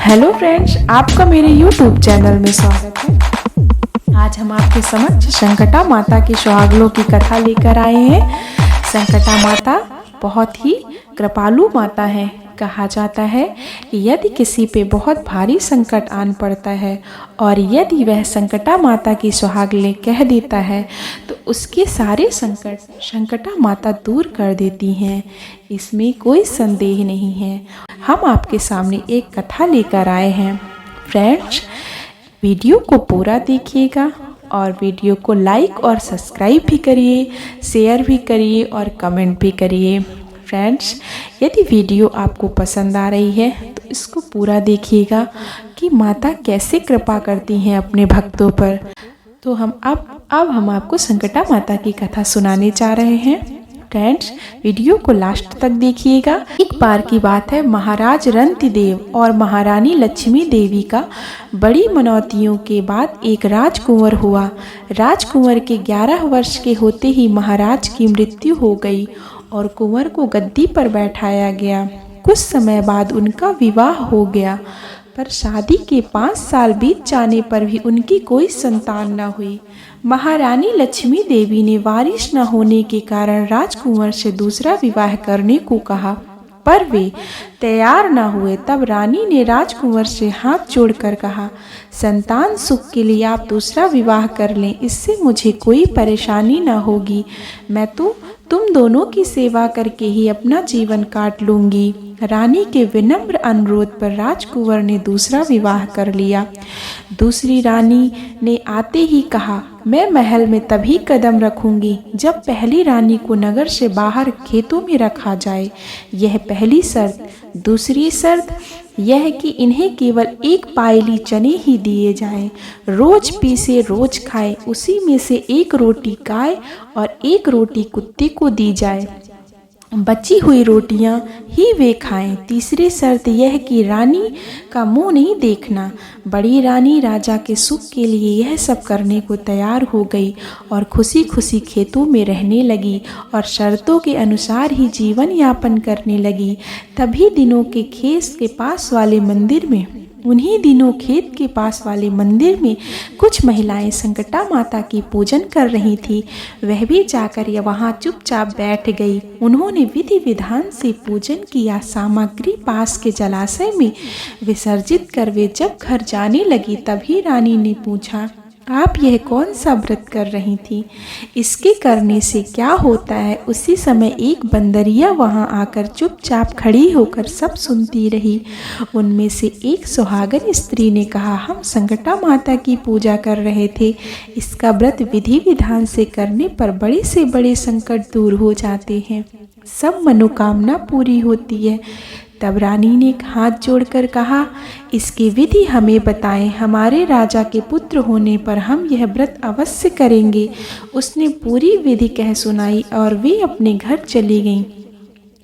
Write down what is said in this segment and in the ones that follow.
Hello friends, आपका मेरे YouTube channel में स्वागत है। आज हम आपके समक्ष संकटा माता की सुहागलों की कथा लेकर आए हैं। संकटा माता बहुत ही कृपालु माता है। कहा जाता है कि यदि किसी पे बहुत भारी संकट आन पड़ता है और यदि वह संकटा माता की सुहागलें कह देता है तो उसके सारे संकट संकटा माता दूर कर देती हैं। इसमें कोई संदेह नहीं है। हम आपके सामने एक कथा लेकर आए हैं। फ्रेंड्स, वीडियो को पूरा देखिएगा और वीडियो को लाइक और सब्सक्राइब भी करिए, शेयर भी करिए और कमेंट भी करिए। फ्रेंड्स, यदि वीडियो आपको पसंद आ रही है तो इसको पूरा देखिएगा कि माता कैसे कृपा करती हैं अपने भक्तों पर। तो हम अब आपको संकटा माता की कथा सुनाने जा रहे हैं। फ्रेंड्स, वीडियो को लास्ट तक देखिएगा। एक बार की बात है, महाराज रंतिदेव और महारानी लक्ष्मी देवी का बड़ी मनौतियों के बाद एक राजकुंवर हुआ। राजकुंवर के 11 वर्ष के होते ही महाराज की मृत्यु हो गई और कुंवर को गद्दी पर बैठाया गया। कुछ समय बाद उनका विवाह हो गया, पर शादी के 5 साल बीत जाने पर भी उनकी कोई संतान न हुई। महारानी लक्ष्मी देवी ने वारिस न होने के कारण राजकुंवर से दूसरा विवाह करने को कहा, पर वे तैयार न हुए। तब रानी ने राजकुंवर से हाथ जोड़कर कहा, संतान सुख के लिए आप दूसरा विवाह कर लें, इससे मुझे कोई परेशानी न होगी। मैं तो तुम दोनों की सेवा करके ही अपना जीवन काट लूंगी। रानी के विनम्र अनुरोध पर राजकुंवर ने दूसरा विवाह कर लिया। दूसरी रानी ने आते ही कहा, मैं महल में तभी कदम रखूंगी जब पहली रानी को नगर से बाहर खेतों में रखा जाए। यह पहली शर्त। दूसरी शर्त यह कि इन्हें केवल एक पायली चने ही दिए जाएं। रोज पीसे रोज खाएं, उसी में से एक रोटी गाय और एक रोटी कुत्ते को दी जाए। बची हुई रोटियां ही वे खाएं। तीसरी शर्त यह कि रानी का मुंह नहीं देखना। बड़ी रानी राजा के सुख के लिए यह सब करने को तैयार हो गई और खुशी खुशी खेतों में रहने लगी और शर्तों के अनुसार ही जीवन यापन करने लगी। तभी दिनों के खेत के पास वाले मंदिर में कुछ महिलाएं संकटा माता की पूजन कर रही थी। वह भी जाकर वहां चुपचाप बैठ गई। उन्होंने विधि विधान से पूजन किया। सामग्री पास के जलाशय में विसर्जित कर वे जब घर जाने लगी तभी रानी ने पूछा, आप यह कौन सा व्रत कर रही थी? इसके करने से क्या होता है? उसी समय एक बंदरिया वहां आकर चुपचाप खड़ी होकर सब सुनती रही। उनमें से एक सुहागन स्त्री ने कहा, हम संकटा माता की पूजा कर रहे थे। इसका व्रत विधि विधान से करने पर बड़े से बड़े संकट दूर हो जाते हैं, सब मनोकामना पूरी होती है। तब रानी ने हाथ जोड़कर कहा, इसकी विधि हमें बताएं। हमारे राजा के पुत्र होने पर हम यह व्रत अवश्य करेंगे। उसने पूरी विधि कह सुनाई और वे अपने घर चली गईं।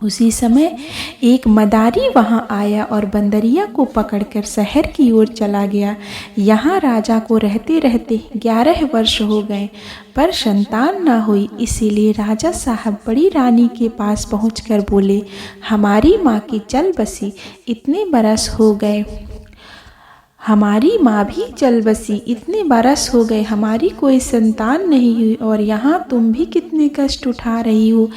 उसी समय एक मदारी वहां आया और बंदरिया को पकड़कर शहर की ओर चला गया। यहाँ राजा को रहते रहते 11 वर्ष हो गए, पर संतान न हुई। इसीलिए राजा साहब बड़ी रानी के पास पहुंचकर बोले, हमारी माँ की चल बसी इतने बरस हो गए, हमारी माँ भी चल बसी इतने बरस हो गए, हमारी कोई संतान नहीं हुई और यहाँ तुम भी कितने कष्ट उठा रही हो।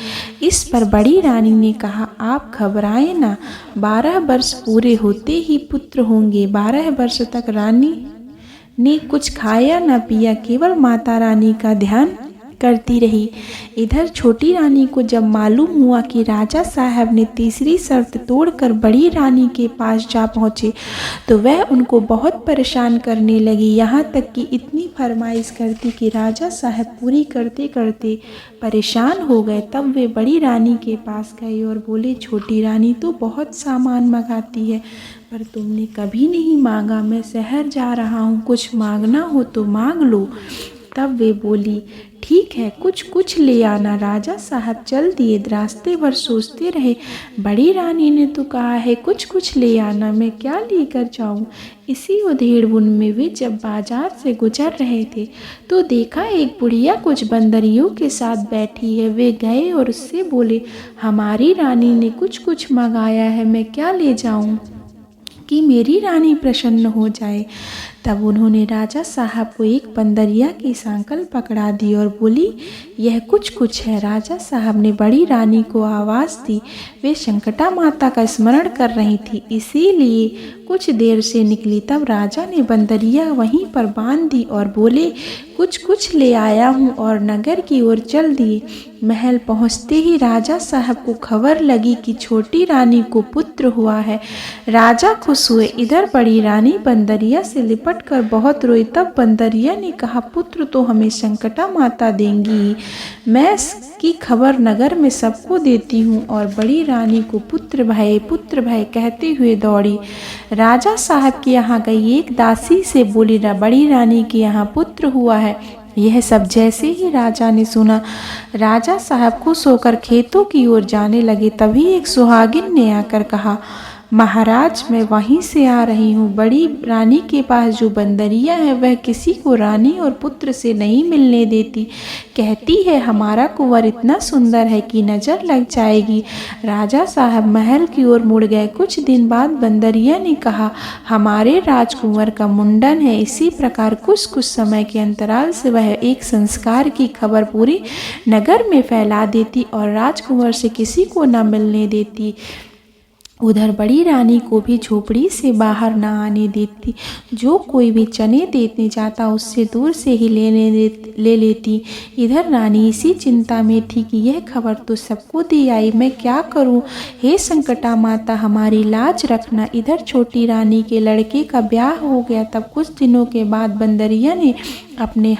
इस पर बड़ी रानी ने कहा, आप घबराएं ना, 12 वर्ष पूरे होते ही पुत्र होंगे। 12 वर्ष तक रानी ने कुछ खाया न पिया, केवल माता रानी का ध्यान करती रही। इधर छोटी रानी को जब मालूम हुआ कि राजा साहब ने तीसरी शर्त तोड़कर बड़ी रानी के पास जा पहुँचे तो वह उनको बहुत परेशान करने लगी। यहाँ तक कि इतनी फरमाइश करती कि राजा साहब पूरी करते करते परेशान हो गए। तब वे बड़ी रानी के पास गए और बोले, छोटी रानी तो बहुत सामान मंगाती है, पर तुमने कभी नहीं मांगा। मैं शहर जा रहा हूँ, कुछ मांगना हो तो मांग लो। तब वे बोली, ठीक है, कुछ ले आना। राजा साहब चल दिए। रास्ते भर सोचते रहे, बड़ी रानी ने तो कहा है कुछ ले आना, मैं क्या लेकर जाऊं। इसी उधेड़-बुन में वे जब बाजार से गुजर रहे थे तो देखा एक बुढ़िया कुछ बंदरियों के साथ बैठी है। वे गए और उससे बोले, हमारी रानी ने कुछ मंगाया है, मैं क्या ले जाऊं। कि मेरी रानी प्रसन्न हो जाए। तब उन्होंने राजा साहब को एक बंदरिया की सांकल पकड़ा दी और बोली, यह कुछ कुछ है। राजा साहब ने बड़ी रानी को आवाज़ दी। वे संकटा माता का स्मरण कर रही थी, इसीलिए कुछ देर से निकली। तब राजा ने बंदरिया वहीं पर बांध दी और बोले, कुछ कुछ ले आया हूँ, और नगर की ओर चल दिए। महल पहुँचते ही राजा साहब को खबर लगी कि छोटी रानी को पुत्र हुआ है। राजा खुश हुए। इधर बड़ी रानी बंदरिया से लिपट कर बहुत रोई। तब बंदरिया ने कहा, पुत्र तो हमें संकटा माता देंगी, मैं इसकी खबर नगर में सबको देती हूँ। और बड़ी रानी को पुत्र भय कहते हुए दौड़ी राजा साहब के यहाँ गई। एक दासी से बोली, बड़ी रानी के यहाँ पुत्र हुआ है। यह सब जैसे ही राजा ने सुना, राजा साहब खुश होकर खेतों की ओर जाने लगे। तभी एक सुहागिन ने आकर कहा, महाराज, मैं वहीं से आ रही हूँ। बड़ी रानी के पास जो बंदरिया है वह किसी को रानी और पुत्र से नहीं मिलने देती। कहती है हमारा कुंवर इतना सुंदर है कि नजर लग जाएगी। राजा साहब महल की ओर मुड़ गए। कुछ दिन बाद बंदरिया ने कहा, हमारे राजकुंवर का मुंडन है। इसी प्रकार कुछ समय के अंतराल से वह एक संस्कार की खबर पूरे नगर में फैला देती और राजकुंवर से किसी को न मिलने देती। उधर बड़ी रानी को भी झोपड़ी से बाहर न आने देती। जो कोई भी चने देने जाता उससे दूर से ही ले लेती। इधर रानी इसी चिंता में थी कि यह खबर तो सबको दी आई, मैं क्या करूं? हे संकटा माता, हमारी लाज रखना। इधर छोटी रानी के लड़के का ब्याह हो गया। तब कुछ दिनों के बाद बंदरिया ने अपने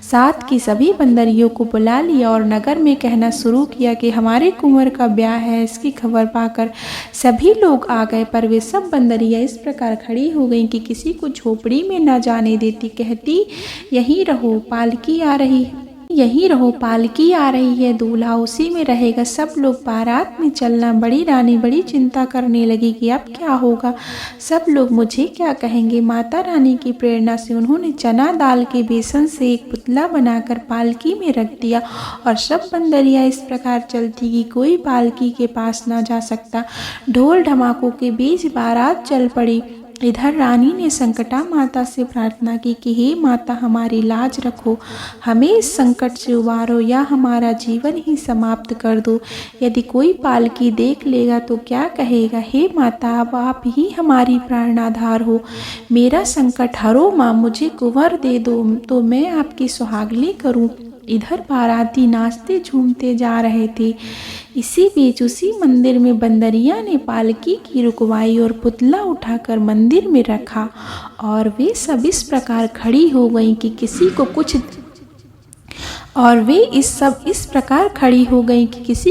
साथ की सभी बंदरियों को बुला लिया और नगर में कहना शुरू किया कि हमारे कुंवर का ब्याह है। इसकी खबर पाकर सभी लोग आ गए, पर वे सब बंदरिया इस प्रकार खड़ी हो गईं कि किसी को झोपड़ी में न जाने देती। कहती, यहीं रहो, पालकी आ रही है, यहीं रहो, पालकी आ रही है, दूल्हा उसी में रहेगा, सब लोग बारात में चलना। बड़ी रानी बड़ी चिंता करने लगी कि अब क्या होगा, सब लोग मुझे क्या कहेंगे। माता रानी की प्रेरणा से उन्होंने चना दाल के बेसन से एक पुतला बनाकर पालकी में रख दिया और सब बंदरिया इस प्रकार चलती कि कोई पालकी के पास ना जा सकता। ढोल ढमाकों के बीच बारात चल पड़ी। इधर रानी ने संकटा माता से प्रार्थना की कि हे माता, हमारी लाज रखो, हमें इस संकट से उबारो या हमारा जीवन ही समाप्त कर दो। यदि कोई पालकी देख लेगा तो क्या कहेगा। हे माता, अब आप ही हमारी प्राणाधार हो, मेरा संकट हरो माँ, मुझे कुंवर दे दो तो मैं आपकी सुहागली करूं। इधर बाराती नाचते झूमते जा रहे थे। इसी बीच उसी मंदिर में बंदरिया ने पालकी की रुकवाई और पुतला उठाकर मंदिर में रखा और वे सब इस प्रकार खड़ी हो गईं कि किसी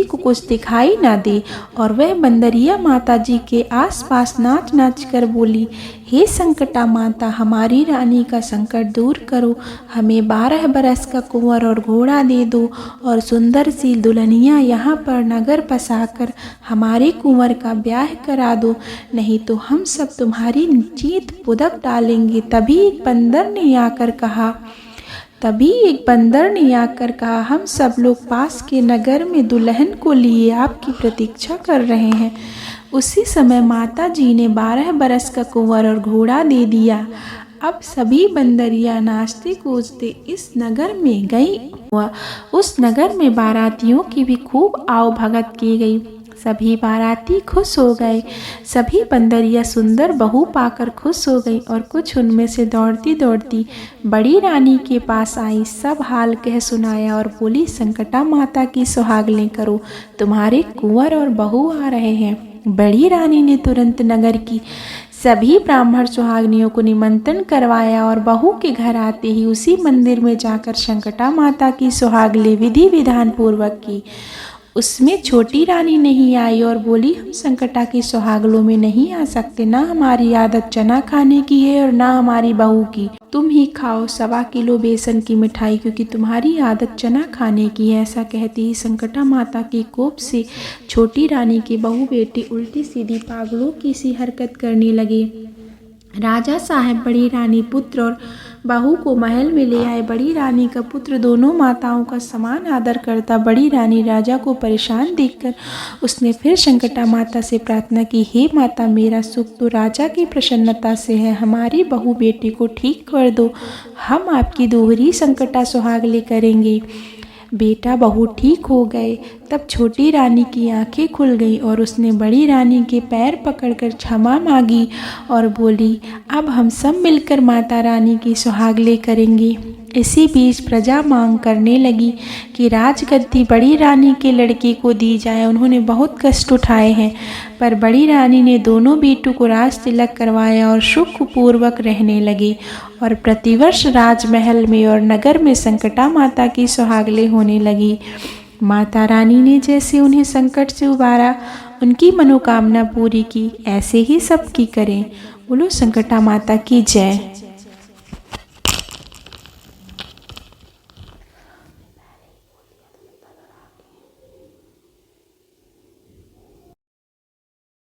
को कुछ दिखाई ना दे। और वह बंदरिया माता जी के आसपास नाच नाच कर बोली, हे संकटा माता, हमारी रानी का संकट दूर करो, हमें 12 बरस का कुंवर और घोड़ा दे दो और सुंदर सी दुल्हनिया यहाँ पर नगर बसाकर हमारे कुंवर का ब्याह करा दो, नहीं तो हम सब तुम्हारी जीत पुदक डालेंगे। तभी एक बंदर ने आकर कहा, हम सब लोग पास के नगर में दुल्हन को लिए आपकी प्रतीक्षा कर रहे हैं। उसी समय माता जी ने 12 बरस का कुंवर और घोड़ा दे दिया। अब सभी बंदरिया नाचते कूदते इस नगर में गई। उस नगर में बारातियों की भी खूब आओ भगत की गई। सभी बाराती खुश हो गए। सभी बंदरिया सुंदर बहू पाकर खुश हो गई और कुछ उनमें से दौड़ती दौड़ती बड़ी रानी के पास आई। सब हाल कह सुनाया और बोली, संकटा माता की सुहागलें करो, तुम्हारे कुंवर और बहू आ रहे हैं। बड़ी रानी ने तुरंत नगर की सभी ब्राह्मण सुहागनियों को निमंत्रण करवाया और बहू के घर आते ही उसी मंदिर में जाकर संकटा माता की सुहागलें विधि विधान पूर्वक की। उसमें छोटी रानी नहीं आई और बोली, हम संकटा की सुहागलों में नहीं आ सकते, ना हमारी आदत चना खाने की है और ना हमारी बहू की। तुम ही खाओ 1.25 किलो बेसन की मिठाई, क्योंकि तुम्हारी आदत चना खाने की है। ऐसा कहती ही संकटा माता की कोप से छोटी रानी के बहू बेटी उल्टी सीधी पागलों की सी हरकत करने लगे। राजा साहब, बड़ी रानी पुत्र और बहू को महल में ले आए। बड़ी रानी का पुत्र दोनों माताओं का समान आदर करता। बड़ी रानी राजा को परेशान देखकर उसने फिर संकटा माता से प्रार्थना की, हे माता, मेरा सुख तो राजा की प्रसन्नता से है, हमारी बहू बेटी को ठीक कर दो, हम आपकी दोहरी संकटा सुहागले करेंगे। बेटा बहू ठीक हो गए। तब छोटी रानी की आंखें खुल गई और उसने बड़ी रानी के पैर पकड़कर क्षमा मांगी और बोली, अब हम सब मिलकर माता रानी की सुहागले करेंगे। इसी बीच प्रजा मांग करने लगी कि राजगद्दी बड़ी रानी के लड़के को दी जाए। उन्होंने बहुत कष्ट उठाए हैं, पर बड़ी रानी ने दोनों बेटों को राज तिलक करवाया और सुखपूर्वक रहने लगे। और प्रतिवर्ष राजमहल में और नगर में संकटा माता की सुहागले होने लगी। माता रानी ने जैसे उन्हें संकट से उबारा, उनकी मनोकामना पूरी की, ऐसे ही सबकी करें। बोलो संकटा माता की जय।